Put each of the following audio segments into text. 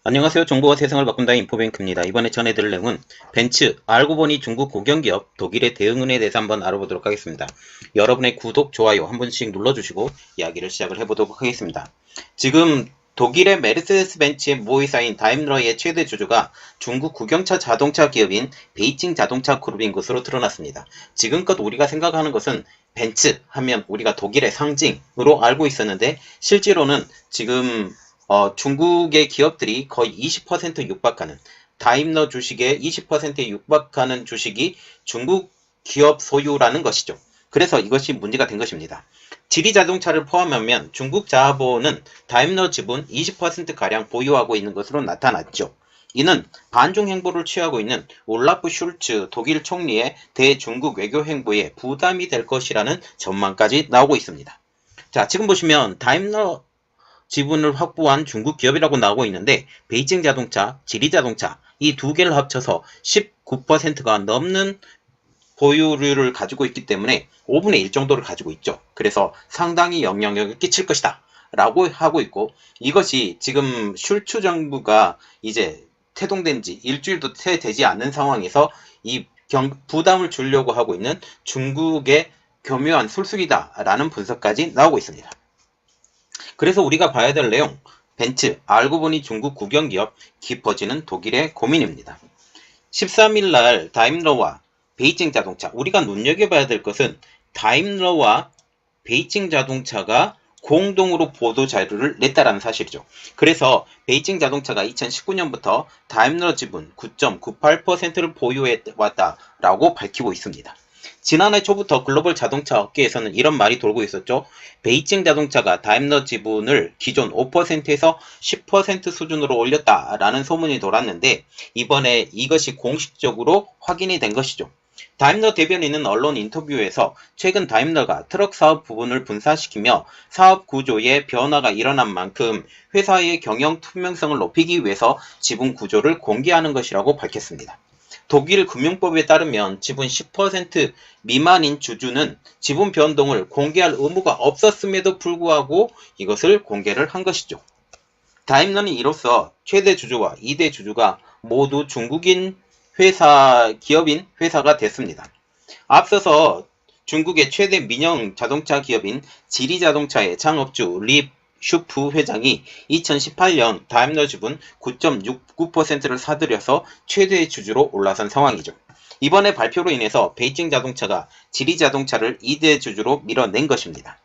안녕하세요. 정보가 세상을 바꾼다 인포뱅크입니다. 이번에 전해드릴 내용은 벤츠, 알고 보니 중국 국영기업 독일의 대응론에 대해서 한번 알아보도록 하겠습니다. 여러분의 구독, 좋아요 한 번씩 눌러주시고 이야기를 시작을 해보도록 하겠습니다. 지금 독일의 메르세데스 벤츠의 모의사인 다임러의 최대 주주가 중국 국영차 자동차 기업인 베이징 자동차 그룹인 것으로 드러났습니다. 지금껏 우리가 생각하는 것은 벤츠 하면 우리가 독일의 상징으로 알고 있었는데 실제로는 지금 중국의 기업들이 거의 20% 육박하는 다임러 주식의 20%에 육박하는 주식이 중국 기업 소유라는 것이죠. 그래서 이것이 문제가 된 것입니다. 지리자동차를 포함하면 중국 자본은 다임러 지분 20%가량 보유하고 있는 것으로 나타났죠. 이는 반중 행보를 취하고 있는 올라프 슐츠 독일 총리의 대중국 외교 행보에 부담이 될 것이라는 전망까지 나오고 있습니다. 자, 지금 보시면 다임러 지분을 확보한 중국 기업이라고 나오고 있는데 베이징 자동차, 지리 자동차 이 두 개를 합쳐서 19%가 넘는 보유율을 가지고 있기 때문에 5분의 1 정도를 가지고 있죠. 그래서 상당히 영향력을 끼칠 것이다 라고 하고 있고, 이것이 지금 슐츠 정부가 이제 태동된 지 일주일도 채 되지 않는 상황에서 이 부담을 주려고 하고 있는 중국의 교묘한 술수기다 라는 분석까지 나오고 있습니다. 그래서 우리가 봐야 될 내용, 벤츠, 알고 보니 중국 국영기업, 깊어지는 독일의 고민입니다. 13일 날 다임러와 베이징 자동차, 우리가 눈여겨봐야 될 것은 다임러와 베이징 자동차가 공동으로 보도 자료를 냈다라는 사실이죠. 그래서 베이징 자동차가 2019년부터 다임러 지분 9.98%를 보유해 왔다라고 밝히고 있습니다. 지난해 초부터 글로벌 자동차 업계에서는 이런 말이 돌고 있었죠. 베이징 자동차가 다임러 지분을 기존 5%에서 10% 수준으로 올렸다라는 소문이 돌았는데 이번에 이것이 공식적으로 확인이 된 것이죠. 다임러 대변인은 언론 인터뷰에서 최근 다임러가 트럭 사업 부분을 분산시키며 사업 구조에 변화가 일어난 만큼 회사의 경영 투명성을 높이기 위해서 지분 구조를 공개하는 것이라고 밝혔습니다. 독일 금융법에 따르면 지분 10% 미만인 주주는 지분 변동을 공개할 의무가 없었음에도 불구하고 이것을 공개를 한 것이죠. 다임러는 이로써 최대 주주와 2대 주주가 모두 중국인 기업인 회사가 됐습니다. 앞서서 중국의 최대 민영 자동차 기업인 지리자동차의 창업주 리 슈프 회장이 2018년 다임러 지분 9.69%를 사들여서 최대 주주로 올라선 상황이죠. 이번에 발표로 인해서 베이징 자동차가 지리자동차를 2대 주주로 밀어낸 것입니다.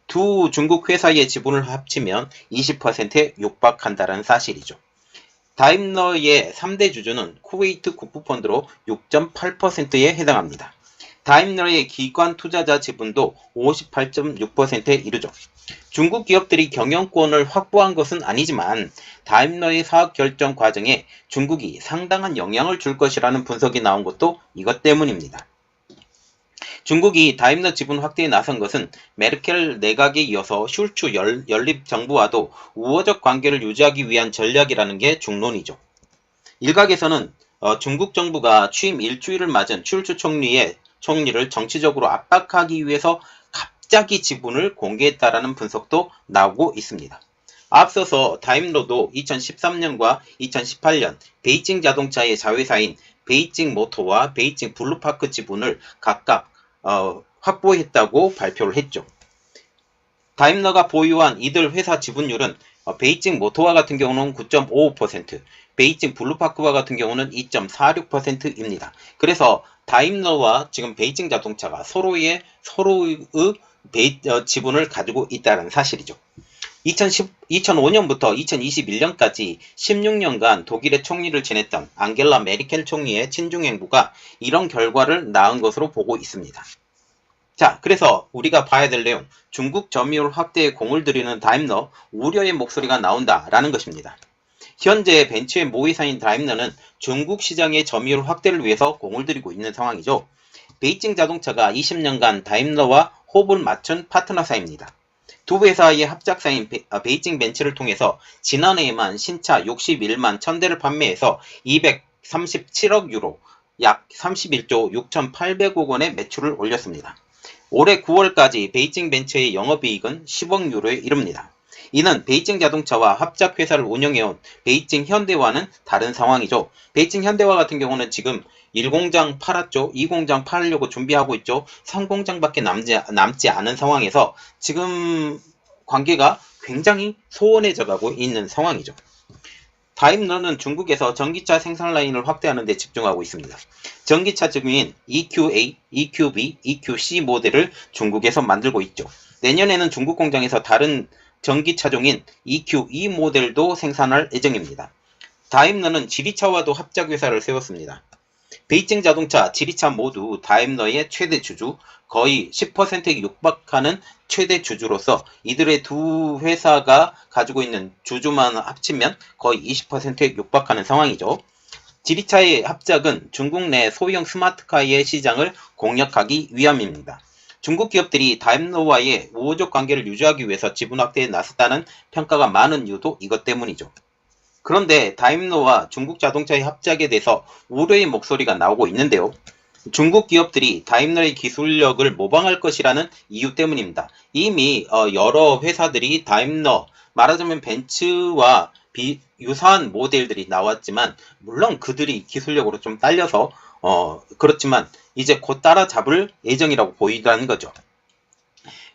두 중국 회사의 지분을 합치면 20%에 육박한다는 사실이죠. 다임러의 3대 주주는 쿠웨이트 국부펀드로 6.8%에 해당합니다. 다임러의 기관 투자자 지분도 58.6%에 이르죠. 중국 기업들이 경영권을 확보한 것은 아니지만 다임러의 사업 결정 과정에 중국이 상당한 영향을 줄 것이라는 분석이 나온 것도 이것 때문입니다. 중국이 다임러 지분 확대에 나선 것은 메르켈 내각에 이어서 슐츠 연립정부와도 우호적 관계를 유지하기 위한 전략이라는 게 중론이죠. 일각에서는 중국 정부가 취임 일주일을 맞은 슐츠 총리를 정치적으로 압박하기 위해서 갑자기 지분을 공개했다라는 분석도 나오고 있습니다. 앞서서 다임러도 2013년과 2018년 베이징 자동차의 자회사인 베이징 모터와 베이징 블루파크 지분을 각각 확보했다고 발표를 했죠. 다임러가 보유한 이들 회사 지분율은 베이징 모터와 같은 경우는 9.55%, 베이징 블루파크와 같은 경우는 2.46%입니다. 그래서 다임러와 지금 베이징 자동차가 서로의 지분을 가지고 있다는 사실이죠. 2005년부터 2021년까지 16년간 독일의 총리를 지냈던 앙겔라 메르켈 총리의 친중 행보가 이런 결과를 낳은 것으로 보고 있습니다. 자, 그래서 우리가 봐야 될 내용, 중국 점유율 확대에 공을 들이는 다임러, 우려의 목소리가 나온다라는 것입니다. 현재 벤츠의 모의사인 다임러는 중국 시장의 점유율 확대를 위해서 공을 들이고 있는 상황이죠. 베이징 자동차가 20년간 다임러와 호흡을 맞춘 파트너사입니다. 두 회사의 합작사인 베이징 벤츠를 통해서 지난해에만 신차 61만 1000대를 판매해서 237억 유로, 약 31조 6,800억 원의 매출을 올렸습니다. 올해 9월까지 베이징 벤츠의 영업이익은 10억 유로에 이릅니다. 이는 베이징 자동차와 합작회사를 운영해온 베이징 현대와는 다른 상황이죠. 베이징 현대와 같은 경우는 지금 1공장 팔았죠. 2공장 팔려고 준비하고 있죠. 3공장밖에 남지 않은 상황에서 지금 관계가 굉장히 소원해져 가고 있는 상황이죠. 다임러는 중국에서 전기차 생산 라인을 확대하는 데 집중하고 있습니다. 전기차 증인 EQA, EQB, EQC 모델을 중국에서 만들고 있죠. 내년에는 중국 공장에서 다른 전기차종인 EQE 모델도 생산할 예정입니다. 다임러는 지리차와도 합작회사를 세웠습니다. 베이징 자동차, 지리차 모두 다임러의 최대 주주, 거의 10%에 육박하는 최대 주주로서 이들의 두 회사가 가지고 있는 주주만 합치면 거의 20%에 육박하는 상황이죠. 지리차의 합작은 중국 내 소형 스마트카의 시장을 공략하기 위함입니다. 중국 기업들이 다임러와의 우호적 관계를 유지하기 위해서 지분 확대에 나섰다는 평가가 많은 이유도 이것 때문이죠. 그런데 다임러와 중국 자동차의 합작에 대해서 우려의 목소리가 나오고 있는데요. 중국 기업들이 다임러의 기술력을 모방할 것이라는 이유 때문입니다. 이미 여러 회사들이 다임러, 말하자면 벤츠와 유사한 모델들이 나왔지만 물론 그들이 기술력으로 좀 딸려서 그렇지만 이제 곧 따라잡을 예정이라고 보이라는 거죠.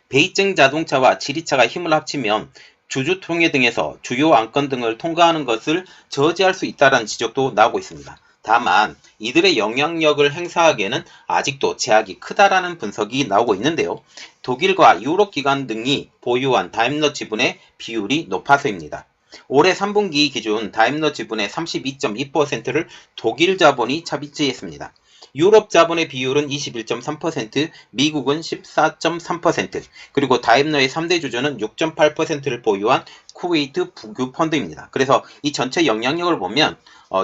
베이징 자동차와 지리차가 힘을 합치면 주주총회 등에서 주요 안건 등을 통과하는 것을 저지할 수 있다는 지적도 나오고 있습니다. 다만 이들의 영향력을 행사하기에는 아직도 제약이 크다라는 분석이 나오고 있는데요. 독일과 유럽 기관 등이 보유한 다임러 지분의 비율이 높아서입니다. 올해 3분기 기준 다임러 지분의 32.2%를 독일 자본이 차지했습니다. 유럽 자본의 비율은 21.3%, 미국은 14.3%, 그리고 다임러의 3대 주주는 6.8%를 보유한 쿠웨이트 부교 펀드입니다. 그래서 이 전체 영향력을 보면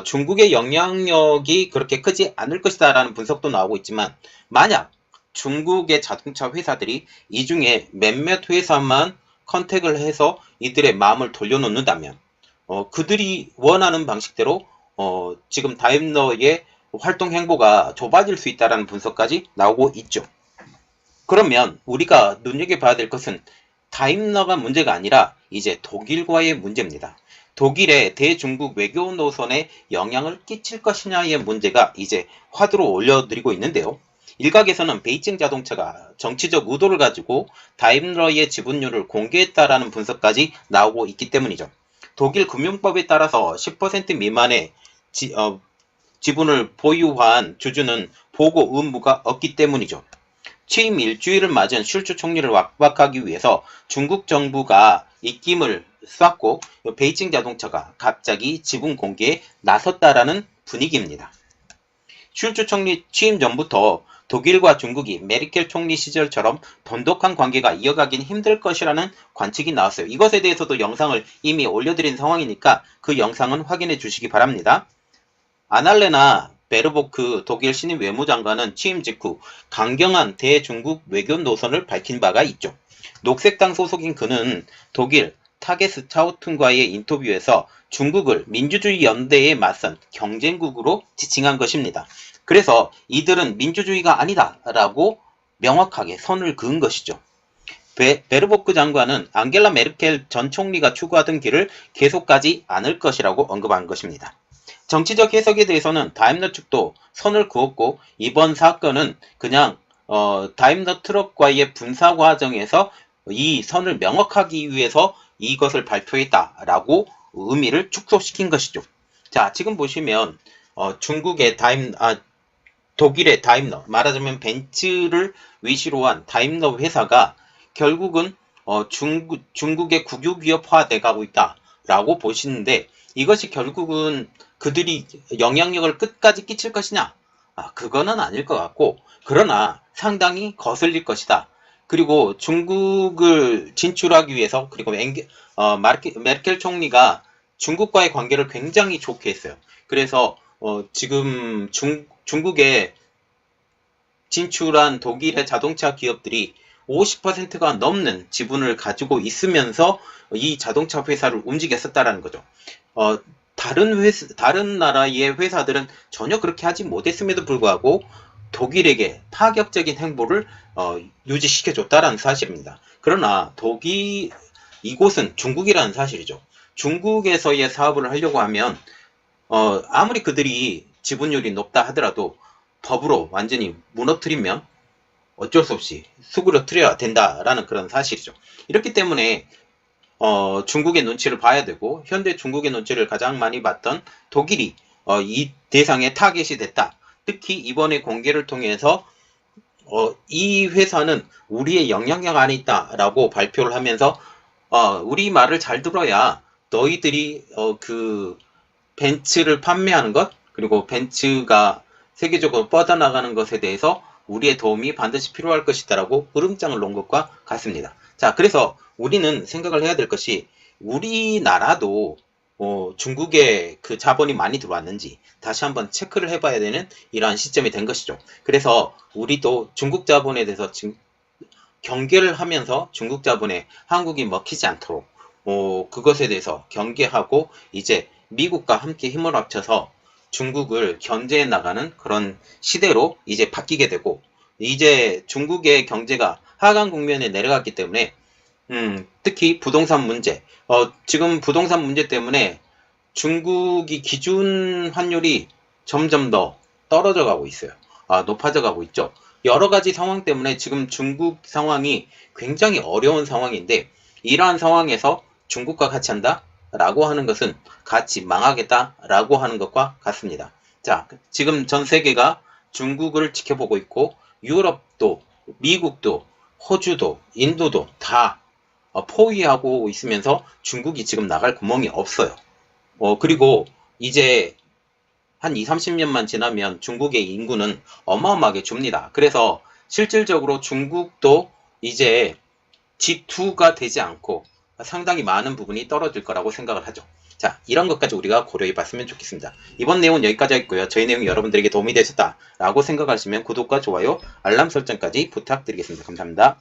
중국의 영향력이 그렇게 크지 않을 것이다 라는 분석도 나오고 있지만 만약 중국의 자동차 회사들이 이 중에 몇몇 회사만 컨택을 해서 이들의 마음을 돌려놓는다면 그들이 원하는 방식대로 지금 다임러의 활동 행보가 좁아질 수 있다는 분석까지 나오고 있죠. 그러면 우리가 눈여겨봐야 될 것은 다임러가 문제가 아니라 이제 독일과의 문제입니다. 독일의 대중국 외교 노선에 영향을 끼칠 것이냐의 문제가 이제 화두로 올려드리고 있는데요. 일각에서는 베이징 자동차가 정치적 의도를 가지고 다임러의 지분율을 공개했다라는 분석까지 나오고 있기 때문이죠. 독일 금융법에 따라서 10% 미만의 지분을 보유한 주주는 보고 의무가 없기 때문이죠. 취임 일주일을 맞은 슐츠 총리를 압박하기 위해서 중국 정부가 입김을 쐈고 베이징 자동차가 갑자기 지분 공개에 나섰다라는 분위기입니다. 슐츠 총리 취임 전부터 독일과 중국이 메르켈 총리 시절처럼 돈독한 관계가 이어가긴 힘들 것이라는 관측이 나왔어요. 이것에 대해서도 영상을 이미 올려드린 상황이니까 그 영상은 확인해 주시기 바랍니다. 아날레나 베르보크 독일 신임 외무장관은 취임 직후 강경한 대중국 외교 노선을 밝힌 바가 있죠. 녹색당 소속인 그는 독일 타게스 차우툰과의 인터뷰에서 중국을 민주주의 연대에 맞선 경쟁국으로 지칭한 것입니다. 그래서 이들은 민주주의가 아니다 라고 명확하게 선을 그은 것이죠. 베르보크 장관은 앙겔라 메르켈 전 총리가 추구하던 길을 계속 가지 않을 것이라고 언급한 것입니다. 정치적 해석에 대해서는 다임러 측도 선을 그었고 이번 사건은 그냥 다임러 트럭과의 분사 과정에서 이 선을 명확하기 위해서 이것을 발표했다라고 의미를 축소시킨 것이죠. 자, 지금 보시면 중국의 독일의 다임러, 말하자면 벤츠를 위시로 한 다임러 회사가 결국은 중국의 국유기업화돼 가고 있다라고 보시는데 이것이 결국은 그들이 영향력을 끝까지 끼칠 것이냐? 그거는 아닐 것 같고 그러나 상당히 거슬릴 것이다. 그리고 중국을 진출하기 위해서 그리고 메르켈 총리가 중국과의 관계를 굉장히 좋게 했어요. 그래서 지금 중국에 진출한 독일의 자동차 기업들이 50%가 넘는 지분을 가지고 있으면서 이 자동차 회사를 움직였었다라는 거죠. 다른 나라의 회사들은 전혀 그렇게 하지 못했음에도 불구하고 독일에게 파격적인 행보를 유지시켜줬다라는 사실입니다. 그러나 이곳은 중국이라는 사실이죠. 중국에서의 사업을 하려고 하면 아무리 그들이 지분율이 높다 하더라도 법으로 완전히 무너뜨리면 어쩔 수 없이 수그러뜨려야 된다라는 그런 사실이죠. 이렇기 때문에 중국의 눈치를 봐야 되고, 현재 중국의 눈치를 가장 많이 봤던 독일이 이 대상에 타겟이 됐다. 특히 이번에 공개를 통해서 이 회사는 우리의 영향력 안에 있다라고 발표를 하면서 우리 말을 잘 들어야 너희들이 그 벤츠를 판매하는 것, 그리고 벤츠가 세계적으로 뻗어나가는 것에 대해서 우리의 도움이 반드시 필요할 것이다라고 으름장을 놓은 것과 같습니다. 자, 그래서 우리는 생각을 해야 될 것이, 우리나라도 중국에 그 자본이 많이 들어왔는지 다시 한번 체크를 해봐야 되는 이러한 시점이 된 것이죠. 그래서 우리도 중국 자본에 대해서 지금 경계를 하면서 중국 자본에 한국이 먹히지 않도록 그것에 대해서 경계하고, 이제 미국과 함께 힘을 합쳐서 중국을 견제해 나가는 그런 시대로 이제 바뀌게 되고, 이제 중국의 경제가 하강 국면에 내려갔기 때문에 특히 부동산 문제, 지금 부동산 문제 때문에 중국이 기준 환율이 점점 더 떨어져 가고 있어요. 높아져 가고 있죠. 여러 가지 상황 때문에 지금 중국 상황이 굉장히 어려운 상황인데, 이러한 상황에서 중국과 같이 한다? 라고 하는 것은 같이 망하겠다? 라고 하는 것과 같습니다. 자, 지금 전 세계가 중국을 지켜보고 있고, 유럽도, 미국도, 호주도, 인도도 다 포위하고 있으면서 중국이 지금 나갈 구멍이 없어요. 그리고 이제 한 2, 30년만 지나면 중국의 인구는 어마어마하게 줍니다. 그래서 실질적으로 중국도 이제 G2가 되지 않고 상당히 많은 부분이 떨어질 거라고 생각을 하죠. 자, 이런 것까지 우리가 고려해 봤으면 좋겠습니다. 이번 내용은 여기까지 하겠고요. 저희 내용이 여러분들에게 도움이 되셨다라고 생각하시면 구독과 좋아요, 알람 설정까지 부탁드리겠습니다. 감사합니다.